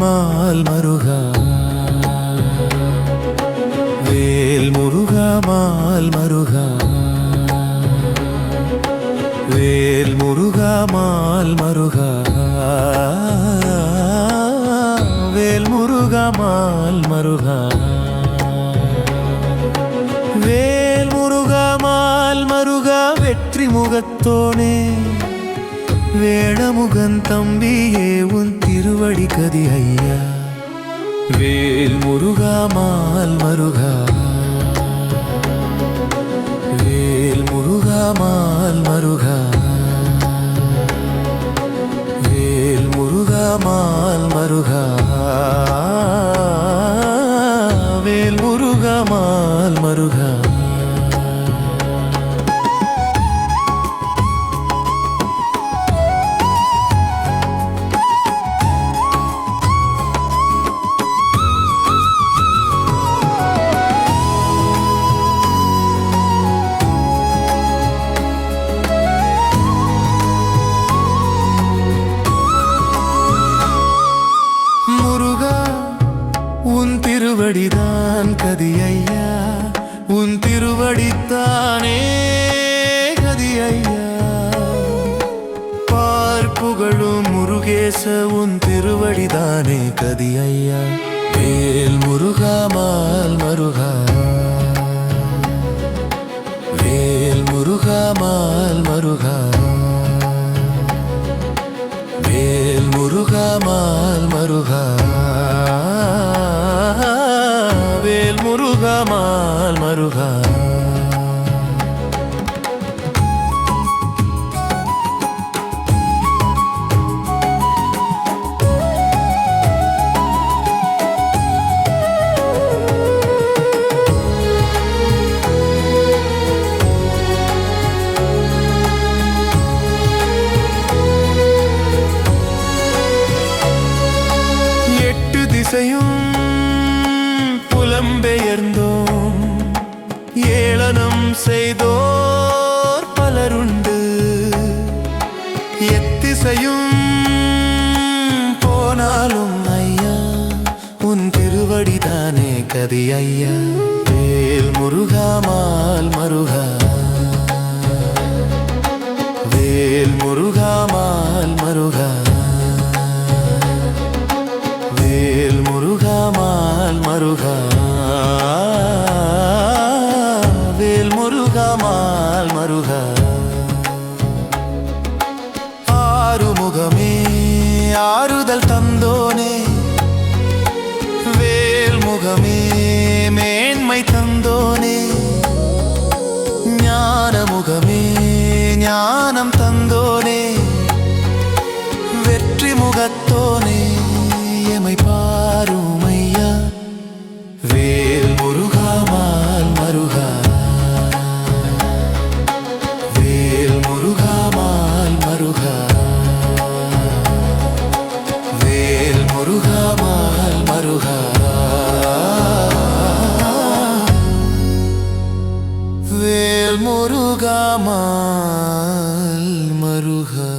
mall மருகா வேல் முருகா mall மருகா வேல் முருகா mall மருகா வேல் முருகா மால் மருகா வேல் முருகா மால் மருகா வெற்றி முகத்தோனே வேடமுகன் தம்பியே உன் திருவடி கதி ஐயா வேல் முருகா மால் மருகா வேல் முருகா மால் மருகா வேல் முருகா மால் மருகா வேல் முருகா மால் மருகா உன் திருவடிதான் கதி ஐயா உன் திருவடித்தானே கதி ஐயா பார்ப்புகழும் முருகேச உன் திருவடிதானே கதி ஐயா வேல் முருகா மால் மருகா வேல் முருகா மால் மருகா வேல் முருகா மால் மருகா வேல் முருகா மால் மருகா எட்டு திசையும் புலம்பெயர்ந்தோம் ஏளனம் செய்தோர் பலருண்டு எத்திசையும் போனாலும் ஐயா உன் திருவடிதானே கதி ஐயா வேல் முருகா மால் மருகா வேல் முருகா மால் மருகா வேல் முருகா மால் மருகா வேல் முருகா மால் மருகா ஆறுமுகமே ஆறுதல் தந்தோனே வேல் முகமே மேன்மை தந்தோனே ஞான முகமே ஞானம் தந்தோனே வெற்றி முகத்தோனே எமை பாரும் ஐயா வேல் முருகா மால் மருகா வேல் முருகா மால் மருகா வேல் முருகா மால் மருகா வேல் முருகா மால் மருகா